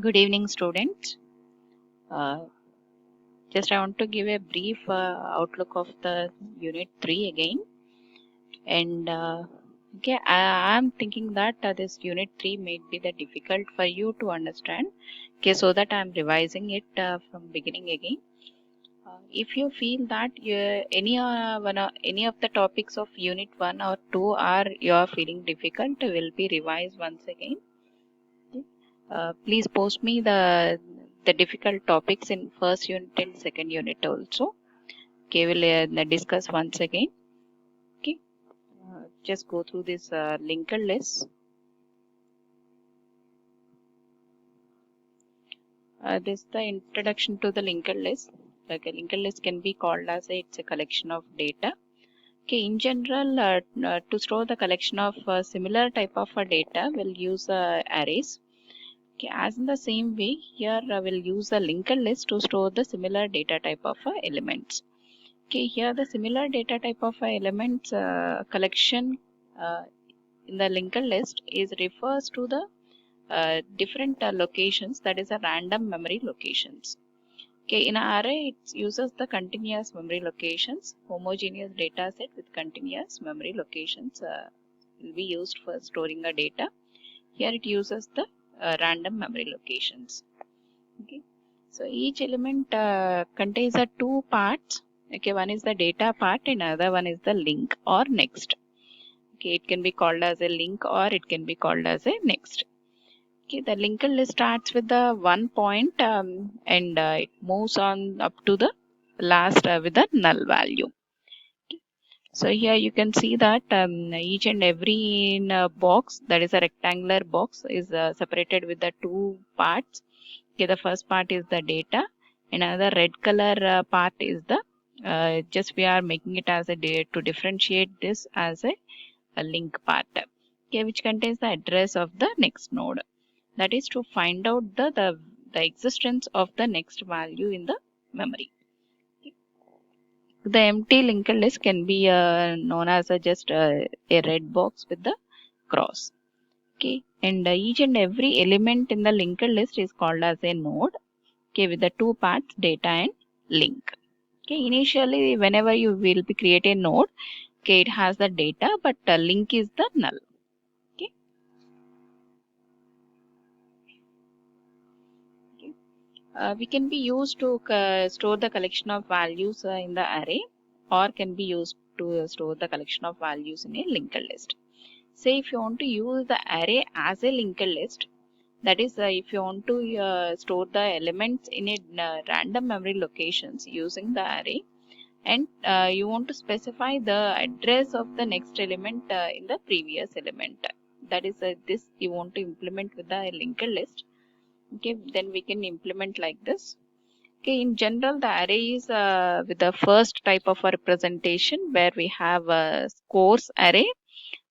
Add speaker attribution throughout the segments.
Speaker 1: Good evening, students. Uh, just I want to give a brief outlook of the Unit 3 again. And I'm thinking that this Unit 3 may be the difficult for you to understand. Okay, so that I'm revising it from beginning again. If you feel that any of the topics of Unit 1 or 2 are you are feeling difficult, will be revised once again. Please post me the difficult topics in first unit and second unit also. Okay, we'll discuss once again. Okay, just go through this linked list. This is the introduction to the linked list. Like a linked list can be called as it's a collection of data. Okay, in general, to store the collection of similar type of data, we'll use arrays. Okay, as in the same way, here we'll use a linked list to store the similar data type of elements. Okay, here the similar data type of elements collection in the linked list is refers to the different locations, that is a random memory locations. Okay, in an array it uses the continuous memory locations. Homogeneous data set with continuous memory locations will be used for storing a data. Here it uses the random memory locations. Okay, so each element contains the two parts. Okay, one is the data part and another one is the link or next. Okay, it can be called as a link or it can be called as a next. Okay, the linked list starts with the 1 point and it moves on up to the last with the null value. Okay. So here you can see that each and every in a box, that is a rectangular box, is separated with the two parts. Okay, the first part is the data, another red color part is the just we are making it as a to differentiate this as a link part. Okay, which contains the address of the next node. That is to find out the existence of the next value in the memory. Okay. The empty linked list can be known as just a red box with the cross. Okay, and each and every element in the linked list is called as a node. Okay, with the two parts, data and link. Okay, initially whenever you will be create a node, okay, it has the data, but link is the null. Okay. Okay. We can be used to store the collection of values in the array, or can be used to store the collection of values in a linked list. Say if you want to use the array as a linked list, that is if you want to store the elements in a random memory locations using the array, and you want to specify the address of the next element in the previous element, that is this you want to implement with the linked list. Okay, then we can implement like this. Okay, in general the array is with the first type of a representation where we have a scores array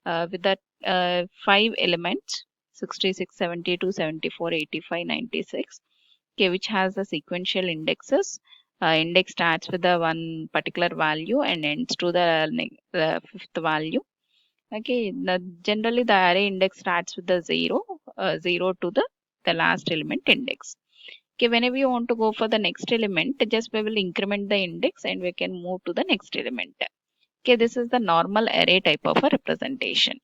Speaker 1: with the 5 elements 66, 72, 74, 85, 96. Okay, which has the sequential indexes. Index starts with the one particular value and ends to the fifth value. Okay, generally the array index starts with the 0 to the last element index. Okay, whenever you want to go for the next element, just we will increment the index and we can move to the next element. Okay, this is the normal array type of a representation.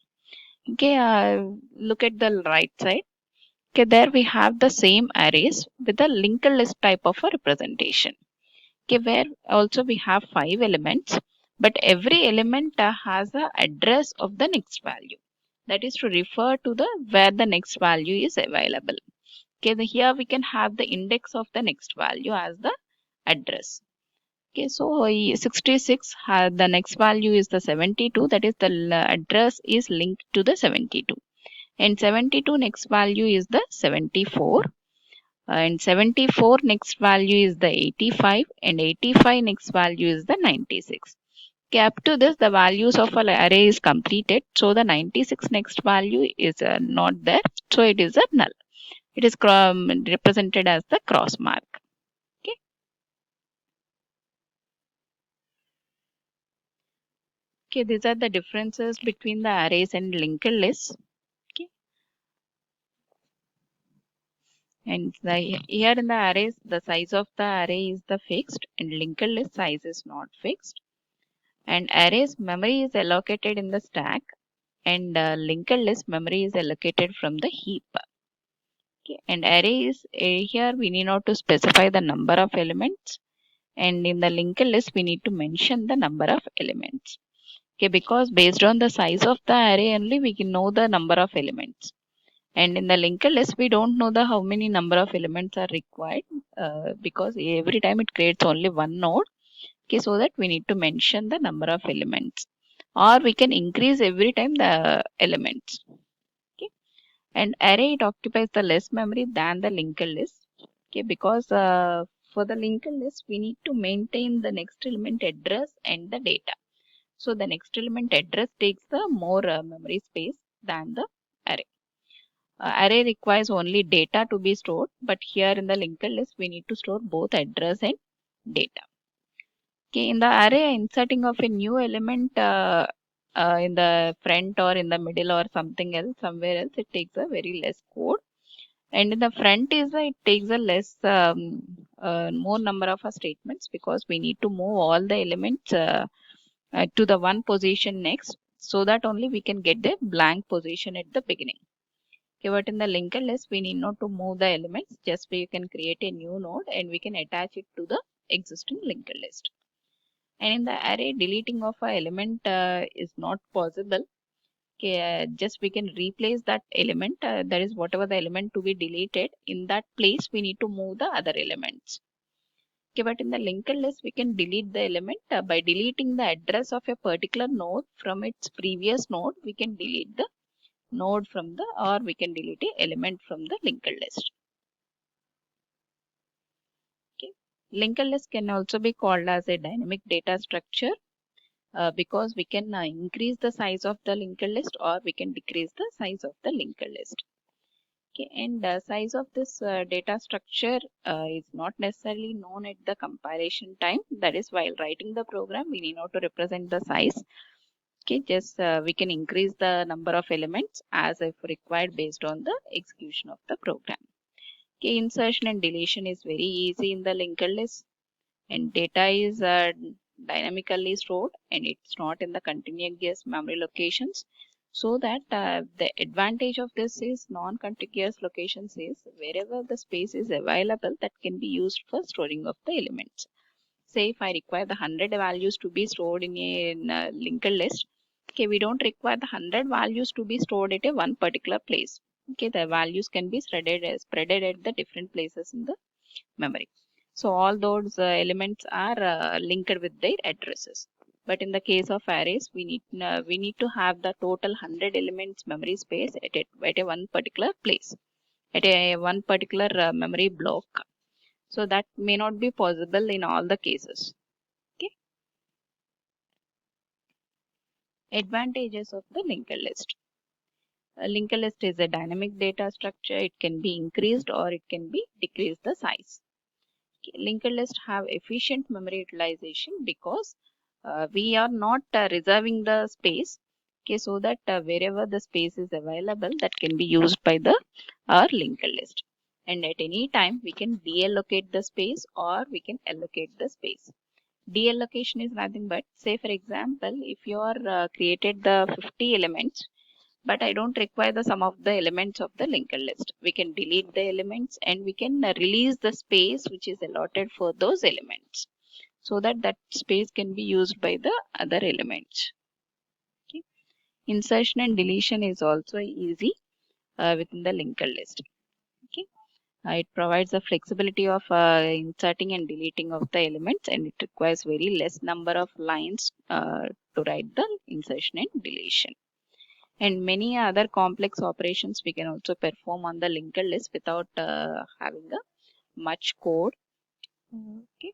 Speaker 1: Okay, look at the right side. Okay, there we have the same arrays with the linked list type of a representation. Okay, where also we have 5 elements, but every element has the address of the next value. That is to refer to the where the next value is available. Okay, here we can have the index of the next value as the address. Okay, so 66 the next value is the 72, that is the address is linked to the 72, and 72 next value is the 74, and 74 next value is the 85, and 85 next value is the 96. Okay, up to this the values of an array is completed, so the 96 next value is not there, so it is a null. It is represented as the cross mark. Okay. Okay, these are the differences between the arrays and linked lists. Okay. And here in the arrays, the size of the array is the fixed and linked list size is not fixed. And arrays memory is allocated in the stack, and linked list memory is allocated from the heap. Okay. And array is here we need not to specify the number of elements, and in the linked list we need to mention the number of elements. Okay, because based on the size of the array only we can know the number of elements. And in the linked list we don't know the how many number of elements are required, because every time it creates only one node. Okay, so that we need to mention the number of elements, or we can increase every time the elements. Okay, and array it occupies the less memory than the linked list. Okay, because for the linked list we need to maintain the next element address and the data. So the next element address takes the more memory space than the array. Array requires only data to be stored, but here in the linked list we need to store both address and data. Okay, in the array, inserting of a new element in the front or in the middle or something else, somewhere else, it takes a very less code. And in the front is it takes a less more number of statements, because we need to move all the elements to the one position next, so that only we can get the blank position at the beginning. Okay, but in the linked list we need not to move the elements, just we can create a new node and we can attach it to the existing linked list. And in the array, deleting of an element is not possible. Okay, just we can replace that element, that is whatever the element to be deleted, in that place we need to move the other elements. Okay, but in the linked list we can delete the element by deleting the address of a particular node from its previous node. We can delete the node from the, or we can delete a element from the linked list. Okay, linked list can also be called as a dynamic data structure, because we can increase the size of the linked list or we can decrease the size of the linked list. Okay, and size of this data structure is not necessarily known at the compilation time. That is, while writing the program we need not to represent the size. Okay, just we can increase the number of elements as if required based on the execution of the program. Okay, insertion and deletion is very easy in the linked list, and data is dynamically stored and it's not in the contiguous memory locations. So that the advantage of this is non-contiguous locations is wherever the space is available, that can be used for storing of the elements. Say if I require the 100 values to be stored in a linked list, okay, we don't require the 100 values to be stored at a one particular place. Okay, the values can be spreaded at the different places in the memory. So all those elements are linked with their addresses. But in the case of arrays, we need to have the total 100 elements memory space at a one particular place, at a one particular memory block. So that may not be possible in all the cases. Okay. Advantages of the linked list. A linked list is a dynamic data structure. It can be increased or it can be decreased the size. Linked list have efficient memory utilization, because we are not reserving the space. Okay, so that wherever the space is available, that can be used by the our linked list, and at any time we can deallocate the space or we can allocate the space. Deallocation is nothing but, say for example, if you are created the 50 elements, but I don't require the sum of the elements of the linked list. We can delete the elements and we can release the space which is allotted for those elements, so that that space can be used by the other elements. Okay. Insertion and deletion is also easy within the linked list. Okay. It provides the flexibility of inserting and deleting of the elements, and it requires very less number of lines to write the insertion and deletion. And many other complex operations we can also perform on the linked list without having a much code. Okay.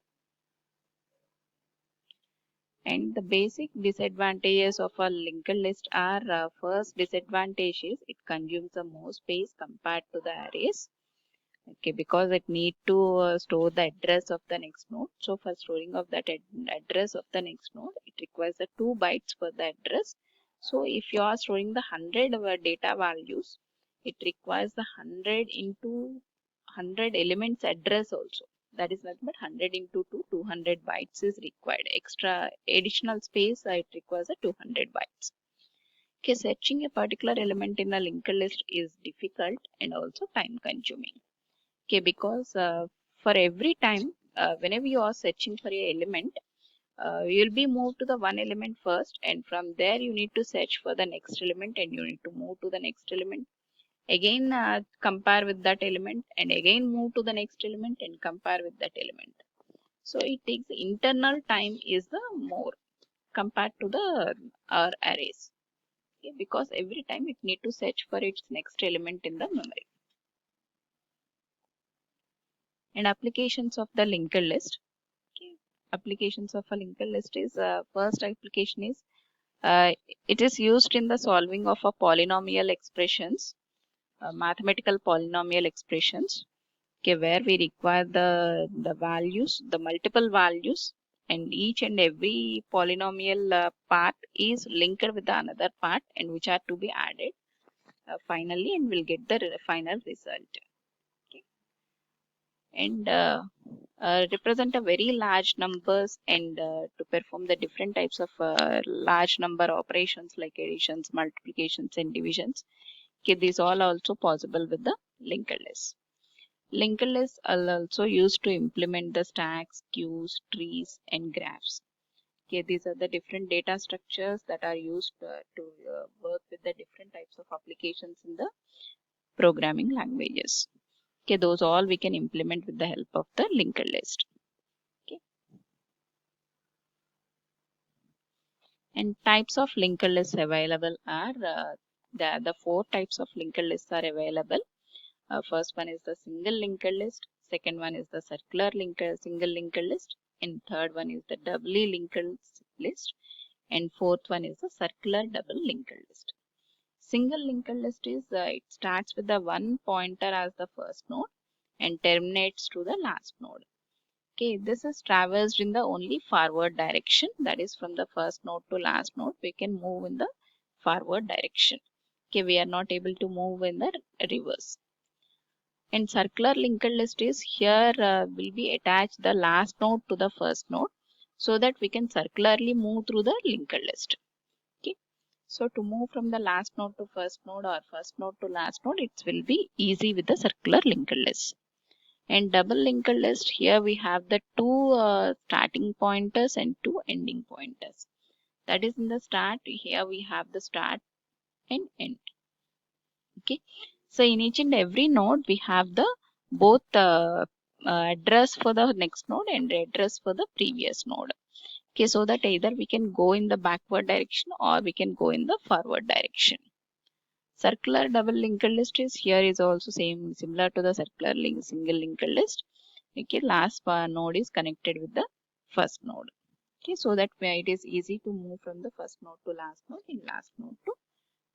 Speaker 1: And the basic disadvantages of a linked list are, first disadvantage is it consumes the more space compared to the arrays. Okay, because it need to store the address of the next node. So for storing of that address of the next node, it requires the 2 bytes for the address. So if you are storing the 100 data values, it requires the 100 into 100 elements address also. That is nothing but 100 into 200 bytes is required. Extra additional space, it requires a 200 bytes. Okay, searching a particular element in a linked list is difficult and also time consuming. Okay, because for every time, whenever you are searching for a element, you will be moved to the one element first, and from there you need to search for the next element, and you need to move to the next element. Again, compare with that element, and again move to the next element and compare with that element. So it takes internal time is the more compared to the our arrays. Okay, because every time it need to search for its next element in the memory. And applications of the linked list. Okay, applications of a linked list is first application is it is used in the solving of a polynomial expressions, mathematical polynomial expressions. Okay, where we require the values, the multiple values, and each and every polynomial part is linked with the another part, and which are to be added finally, and we'll get the final result. Okay. And represent a very large numbers, and to perform the different types of large number operations like additions, multiplications, and divisions. Okay, these all also possible with the linked list. Linked lists are also used to implement the stacks, queues, trees, and graphs. Okay, these are the different data structures that are used to work with the different types of applications in the programming languages. Okay, those all we can implement with the help of the linked list. Okay. And types of linked lists available are the four types of linked lists are available. First one is the single linked list, second one is the circular single linked list, and third one is the doubly linked list, and fourth one is the circular double linked list. Single linked list is it starts with the one pointer as the first node and terminates to the last node. Okay, this is traversed in the only forward direction, that is from the first node to last node we can move in the forward direction. Okay, we are not able to move in the reverse. And circular linked list is here will be attached the last node to the first node, so that we can circularly move through the linked list. Okay, so to move from the last node to first node or first node to last node, it will be easy with the circular linked list. And double linked list, here we have the two starting pointers and two ending pointers. That is in the start, here we have the start and end. Okay, so in each and every node we have the both address for the next node and address for the previous node. Okay, so that either we can go in the backward direction or we can go in the forward direction. Circular double linked list is here is also similar to the circular single linked list. Okay, last node is connected with the first node. Okay, so that way it is easy to move from the first node to last node and last node to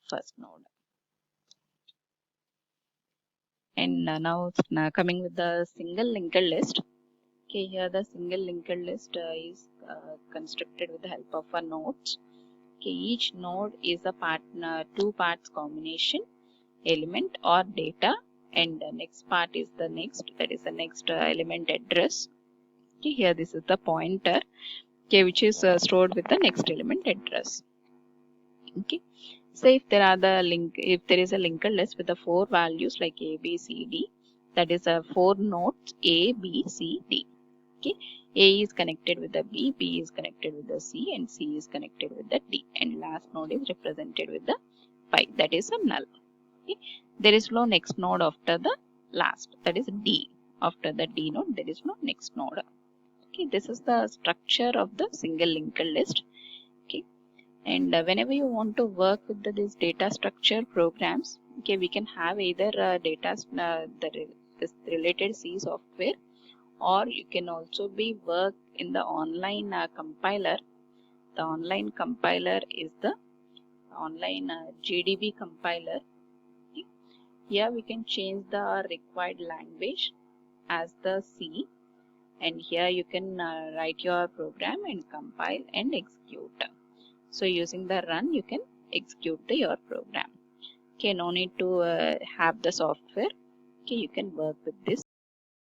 Speaker 1: first node. And now coming with the single linked list. Okay, here the single linked list is constructed with the help of a nodes. Okay, each node is a two parts combination, element or data, and the next part is the next, that is the next element address. Okay, here this is the pointer, okay, which is stored with the next element address. Okay, so if there is a linked list with the four values like A, B, C, D, that is four nodes A, B, C, D. Okay, A is connected with the B, B is connected with the C, and C is connected with the D, and last node is represented with the pi, that is a null. Okay, there is no next node after the last, that is D. After the D node, there is no next node. Okay, this is the structure of the single linked list. Okay, and whenever you want to work with this data structure programs, okay, we can have either this related C software, or you can also be work in the online compiler. The online compiler is the online GDB compiler. Okay. Here we can change the required language as the C, and here you can write your program and compile and execute. So using the run, you can execute your program. Okay, no need to have the software. Okay, you can work with this.